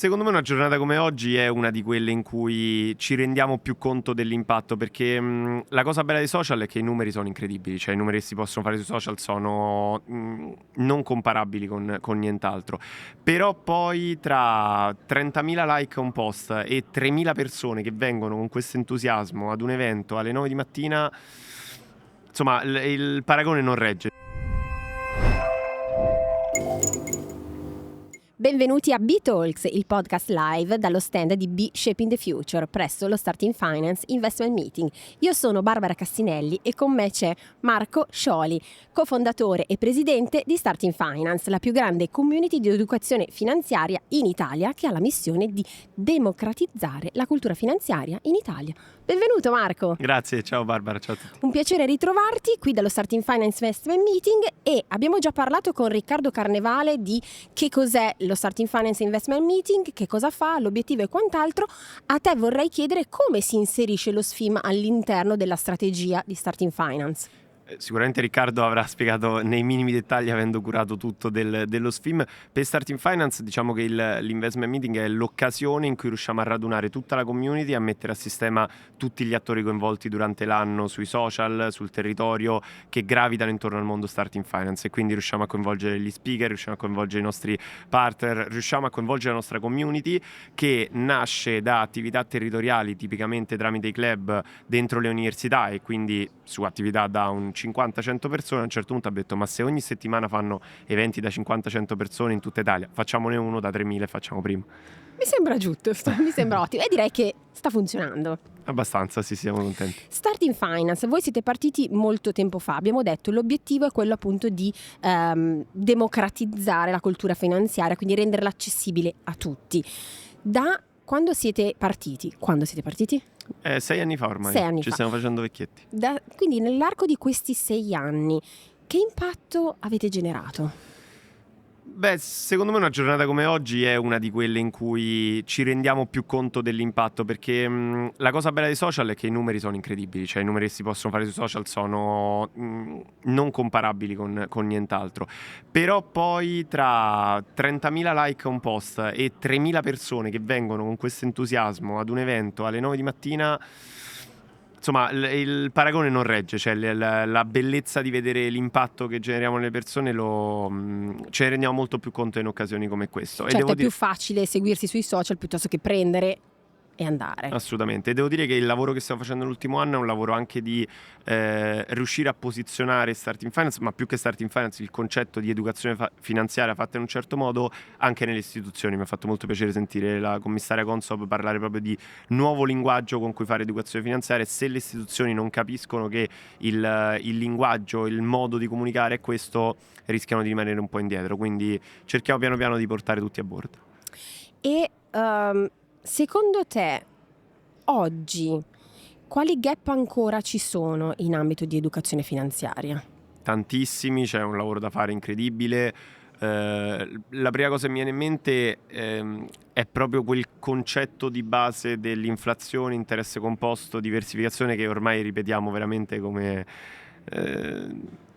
secondo me una giornata come oggi è una di quelle in cui ci rendiamo più conto dell'impatto, perché la cosa bella dei social è che i numeri sono incredibili, cioè i numeri che si possono fare sui social sono non comparabili con nient'altro, però poi tra 30.000 like a un post e 3.000 persone che vengono con questo entusiasmo ad un evento alle 9 di mattina, insomma il paragone non regge. Benvenuti a B-Talks, il podcast live dallo stand di B Shaping the Future presso lo Starting Finance Investment Meeting. Io sono Barbara Cassinelli e con me c'è Marco Scioli, cofondatore e presidente di Starting Finance, la più grande community di educazione finanziaria in Italia, che ha la missione di democratizzare la cultura finanziaria in Italia. Benvenuto Marco. Grazie, ciao Barbara, ciao a tutti. Un piacere ritrovarti qui dallo Starting Finance Investment Meeting, e abbiamo già parlato con Riccardo Carnevale di che cos'è lo Starting Finance Investment Meeting, che cosa fa, l'obiettivo e quant'altro. A te vorrei chiedere come si inserisce lo SFIM all'interno della strategia di Starting Finance. Sicuramente Riccardo avrà spiegato nei minimi dettagli, avendo curato tutto dello SFIM. Per Starting Finance diciamo che l'investment meeting è l'occasione in cui riusciamo a radunare tutta la community, a mettere a sistema tutti gli attori coinvolti durante l'anno sui social, sul territorio, che gravitano intorno al mondo Starting Finance, e quindi riusciamo a coinvolgere gli speaker, riusciamo a coinvolgere i nostri partner, riusciamo a coinvolgere la nostra community, che nasce da attività territoriali tipicamente tramite i club dentro le università, e quindi su attività da un 50-100 persone. A un certo punto ha detto: ma se ogni settimana fanno eventi da 50-100 persone in tutta Italia, facciamone uno da 3.000 e facciamo prima. Mi sembra giusto, mi sembra ottimo, e direi che sta funzionando. Abbastanza, sì, siamo contenti. Starting Finance, voi siete partiti molto tempo fa, abbiamo detto l'obiettivo è quello appunto di democratizzare la cultura finanziaria, quindi renderla accessibile a tutti. Da quando siete partiti? 6 anni fa ormai. 6 anni ci fa. stiamo facendo vecchietti. Quindi nell'arco di questi 6 anni, che impatto avete generato? Beh, secondo me una giornata come oggi è una di quelle in cui ci rendiamo più conto dell'impatto, perché la cosa bella dei social è che i numeri sono incredibili, cioè i numeri che si possono fare sui social sono non comparabili con nient'altro, però poi tra 30.000 like a un post e 3.000 persone che vengono con questo entusiasmo ad un evento alle 9 di mattina, insomma il paragone non regge, cioè la bellezza di vedere l'impatto che generiamo nelle persone ce ne rendiamo molto più conto in occasioni come questo. Certo, è più facile seguirsi sui social piuttosto che prendere e andare. Assolutamente, e devo dire che il lavoro che stiamo facendo l'ultimo anno è un lavoro anche di riuscire a posizionare Starting Finance, ma più che Starting Finance il concetto di educazione finanziaria fatta in un certo modo anche nelle istituzioni. Mi ha fatto molto piacere sentire la commissaria Consob parlare proprio di nuovo linguaggio con cui fare educazione finanziaria. Se le istituzioni non capiscono che il linguaggio, il modo di comunicare è questo, rischiano di rimanere un po' indietro, quindi cerchiamo piano piano di portare tutti a bordo. E secondo te oggi quali gap ancora ci sono in ambito di educazione finanziaria? Tantissimi, c'è un lavoro da fare incredibile. La prima cosa che mi viene in mente è proprio quel concetto di base dell'inflazione, interesse composto, diversificazione, che ormai ripetiamo veramente come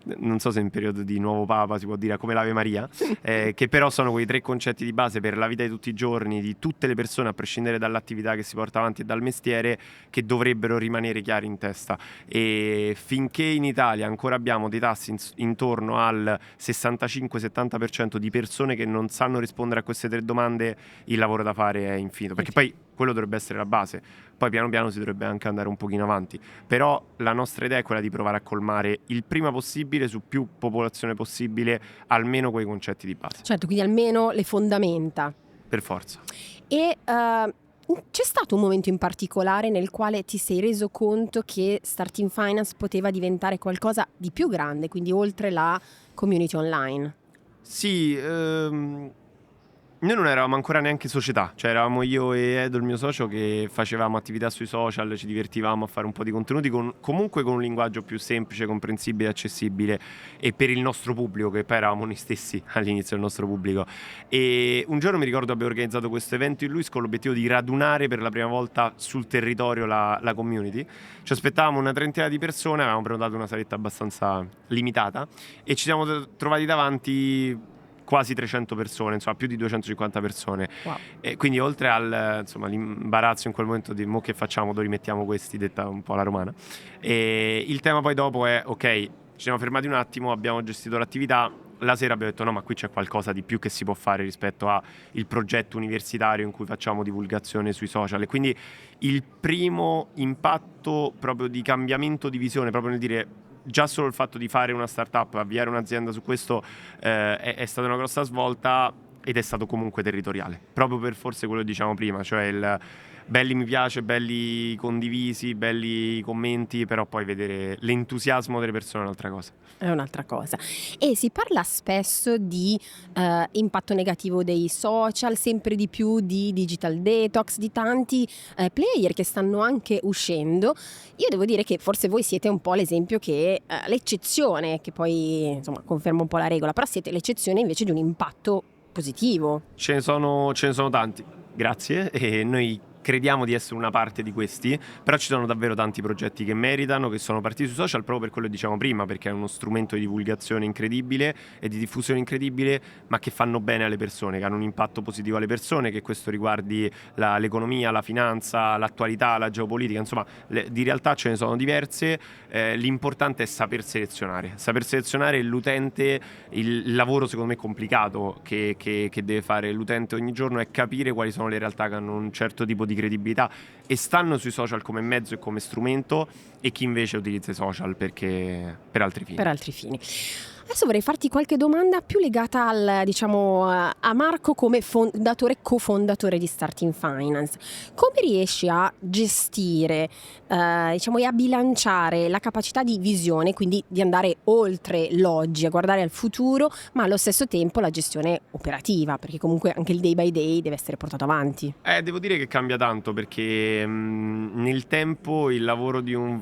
non so se in periodo di nuovo Papa si può dire come l'Ave Maria, che però sono quei 3 concetti di base per la vita di tutti i giorni di tutte le persone, a prescindere dall'attività che si porta avanti e dal mestiere, che dovrebbero rimanere chiari in testa. E finché in Italia ancora abbiamo dei tassi intorno al 65-70% di persone che non sanno rispondere a queste 3 domande, il lavoro da fare è infinito, perché poi quello dovrebbe essere la base, poi piano piano si dovrebbe anche andare un pochino avanti, però la nostra idea è quella di provare a colmare il prima possibile, su più popolazione possibile, almeno quei concetti di base. Certo, quindi almeno le fondamenta. Per forza. E c'è stato un momento in particolare nel quale ti sei reso conto che Starting Finance poteva diventare qualcosa di più grande, quindi oltre la community online? Sì, noi non eravamo ancora neanche società, cioè eravamo io e Edo, il mio socio, che facevamo attività sui social, ci divertivamo a fare un po' di contenuti comunque con un linguaggio più semplice, comprensibile, accessibile, e per il nostro pubblico, che poi eravamo noi stessi all'inizio del nostro pubblico. E un giorno mi ricordo abbiamo organizzato questo evento in Luis con l'obiettivo di radunare per la prima volta sul territorio la community. Ci aspettavamo una trentina di persone, avevamo prenotato una saletta abbastanza limitata e ci siamo trovati davanti quasi 300 persone, insomma più di 250 persone. Wow. E quindi oltre al insomma, l'imbarazzo in quel momento di mo che facciamo, dove rimettiamo questi, detta un po' alla romana, e il tema poi dopo è ok, ci siamo fermati un attimo, abbiamo gestito l'attività, la sera abbiamo detto no, ma qui c'è qualcosa di più che si può fare rispetto al progetto universitario in cui facciamo divulgazione sui social, e quindi il primo impatto proprio di cambiamento di visione, proprio nel dire già solo il fatto di fare una startup, avviare un'azienda su questo è stata una grossa svolta, ed è stato comunque territoriale, proprio per forse quello che diciamo prima, cioè il belli mi piace, belli condivisi, belli commenti, però poi vedere l'entusiasmo delle persone è un'altra cosa. È un'altra cosa. E si parla spesso di impatto negativo dei social, sempre di più di digital detox, di tanti player che stanno anche uscendo. Io devo dire che forse voi siete un po' l'esempio che l'eccezione, che poi insomma conferma un po' la regola, però siete l'eccezione invece di un impatto positivo. Ce ne sono tanti, grazie, e noi crediamo di essere una parte di questi, però ci sono davvero tanti progetti che meritano, che sono partiti sui social proprio per quello che diciamo prima, perché è uno strumento di divulgazione incredibile e di diffusione incredibile, ma che fanno bene alle persone, che hanno un impatto positivo alle persone, che questo riguardi l'economia, la finanza, l'attualità, la geopolitica, insomma di realtà ce ne sono diverse. L'importante è saper selezionare l'utente. Il lavoro secondo me complicato che deve fare l'utente ogni giorno è capire quali sono le realtà che hanno un certo tipo di credibilità e stanno sui social come mezzo e come strumento, e chi invece utilizza i social per altri fini. Per altri fini. Adesso vorrei farti qualche domanda più legata a Marco come cofondatore di Starting Finance. Come riesci a gestire e a bilanciare la capacità di visione, quindi di andare oltre l'oggi, a guardare al futuro, ma allo stesso tempo la gestione operativa, perché comunque anche il day by day deve essere portato avanti? Devo dire che cambia tanto, perché nel tempo il lavoro di un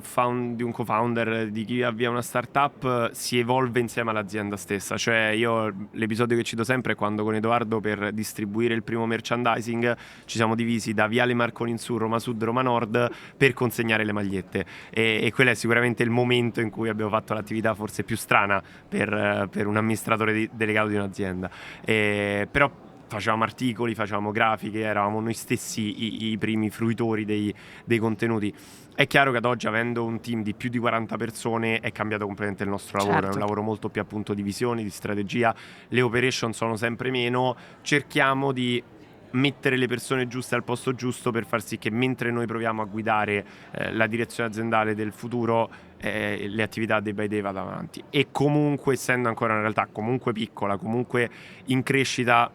co-founder, di chi avvia una startup, si evolve insieme all'azienda stessa. Cioè io l'episodio che cito sempre è quando con Edoardo, per distribuire il primo merchandising, ci siamo divisi da Viale Marconi in su, Roma Sud, Roma Nord, per consegnare le magliette, e quello è sicuramente il momento in cui abbiamo fatto l'attività forse più strana per un amministratore delegato di un'azienda, però facevamo articoli, facevamo grafiche, eravamo noi stessi i primi fruitori dei contenuti. È chiaro che ad oggi, avendo un team di più di 40 persone, è cambiato completamente il nostro lavoro. Certo. È un lavoro molto più appunto di visione, di strategia, le operation sono sempre meno, cerchiamo di mettere le persone giuste al posto giusto per far sì che mentre noi proviamo a guidare la direzione aziendale del futuro, le attività day by day vadano avanti. E comunque, essendo ancora una realtà comunque piccola, comunque in crescita,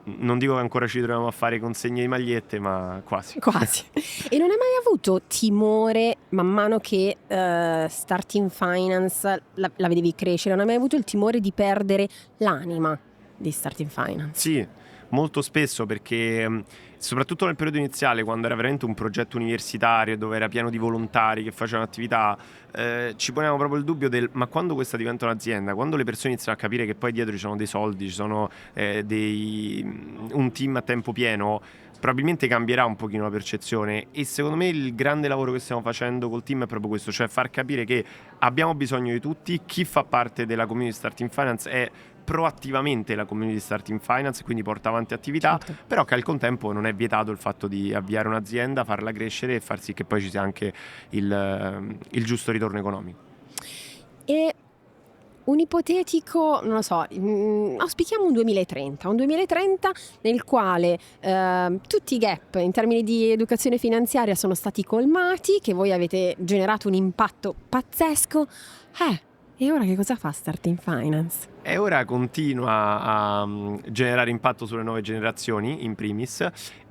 non dico che ancora ci troviamo a fare consegne di magliette, ma quasi. E non hai mai avuto timore, man mano che Starting Finance la vedevi crescere, non hai mai avuto il timore di perdere l'anima di Starting Finance? Sì, molto spesso, perché soprattutto nel periodo iniziale, quando era veramente un progetto universitario dove era pieno di volontari che facevano attività, ci ponevamo proprio il dubbio ma quando questa diventa un'azienda, quando le persone iniziano a capire che poi dietro ci sono dei soldi, ci sono un team a tempo pieno, probabilmente cambierà un pochino la percezione. E secondo me il grande lavoro che stiamo facendo col team è proprio questo, cioè far capire che abbiamo bisogno di tutti. Chi fa parte della community Starting Finance è proattivamente la community Starting Finance, quindi porta avanti attività, Certo. però che al contempo non è vietato il fatto di avviare un'azienda, farla crescere e far sì che poi ci sia anche il giusto ritorno economico. E un ipotetico, non lo so, auspichiamo un 2030 nel quale tutti i gap in termini di educazione finanziaria sono stati colmati, che voi avete generato un impatto pazzesco. E ora che cosa fa Starting Finance? E ora continua a generare impatto sulle nuove generazioni, in primis.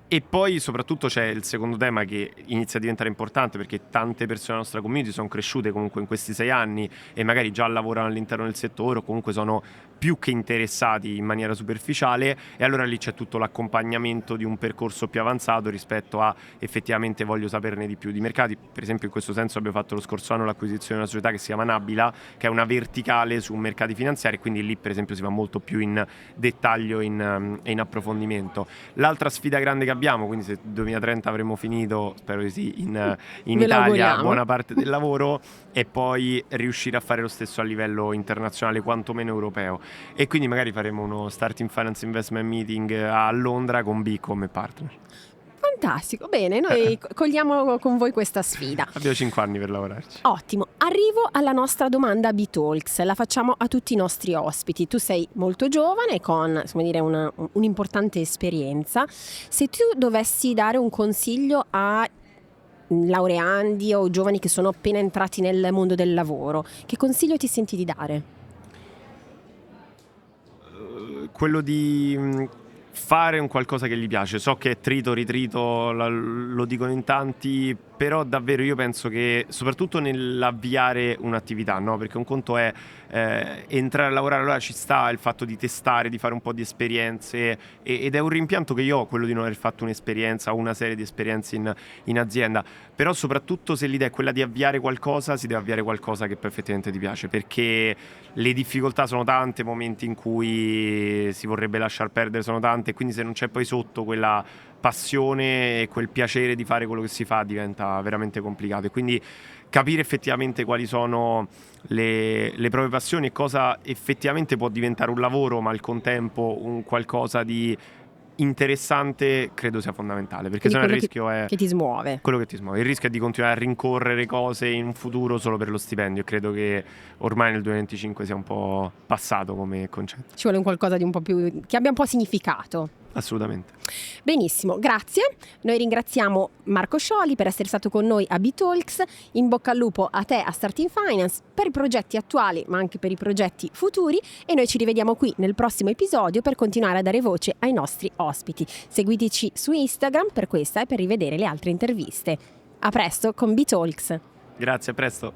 E poi soprattutto c'è il secondo tema che inizia a diventare importante, perché tante persone della nostra community sono cresciute comunque in questi 6 anni e magari già lavorano all'interno del settore, o comunque sono più che interessati in maniera superficiale, e allora lì c'è tutto l'accompagnamento di un percorso più avanzato rispetto a effettivamente voglio saperne di più di mercati. Per esempio, in questo senso abbiamo fatto lo scorso anno l'acquisizione di una società che si chiama Nabila, che è una verticale su mercati finanziari, quindi lì per esempio si va molto più in dettaglio e in approfondimento. L'altra sfida grande che abbiamo, quindi se 2030 avremo finito, spero di sì, in Italia buona parte del lavoro, è poi riuscire a fare lo stesso a livello internazionale, quantomeno europeo. e quindi magari faremo uno Starting Finance Investment Meeting a Londra con B come partner. Fantastico, bene, noi cogliamo con voi questa sfida. Abbiamo 5 anni per lavorarci. Ottimo, arrivo alla nostra domanda B-Talks, la facciamo a tutti i nostri ospiti. Tu sei molto giovane con, come dire, un'importante esperienza. Se tu dovessi dare un consiglio a laureandi o giovani che sono appena entrati nel mondo del lavoro, che consiglio ti senti di dare? Quello di fare un qualcosa che gli piace. So che è trito, ritrito, lo dicono in tanti, però davvero io penso che soprattutto nell'avviare un'attività, no? Perché un conto è entrare a lavorare, allora ci sta il fatto di testare, di fare un po' di esperienze, ed è un rimpianto che io ho, quello di non aver fatto un'esperienza o una serie di esperienze in azienda, però soprattutto se l'idea è quella di avviare qualcosa, si deve avviare qualcosa che poi effettivamente ti piace, perché le difficoltà sono tante, momenti in cui si vorrebbe lasciar perdere sono tante, e quindi se non c'è poi sotto quella passione e quel piacere di fare quello che si fa diventa veramente complicato, e quindi capire effettivamente quali sono le proprie passioni e cosa effettivamente può diventare un lavoro ma al contempo un qualcosa di interessante credo sia fondamentale, perché Quindi sennò il rischio è che ti smuove. quello che ti smuove. Il rischio è di continuare a rincorrere cose in un futuro solo per lo stipendio, e credo che ormai nel 2025 sia un po' passato come concetto. Ci vuole un qualcosa di un po' più, che abbia un po' significato. Assolutamente. Benissimo, grazie. Noi ringraziamo Marco Scioli per essere stato con noi a B-Talks. In bocca al lupo a te, a Starting Finance, per i progetti attuali ma anche per i progetti futuri, e noi ci rivediamo qui nel prossimo episodio per continuare a dare voce ai nostri ospiti. Seguiteci su Instagram per questa e per rivedere le altre interviste. A presto con B-Talks. Grazie, a presto.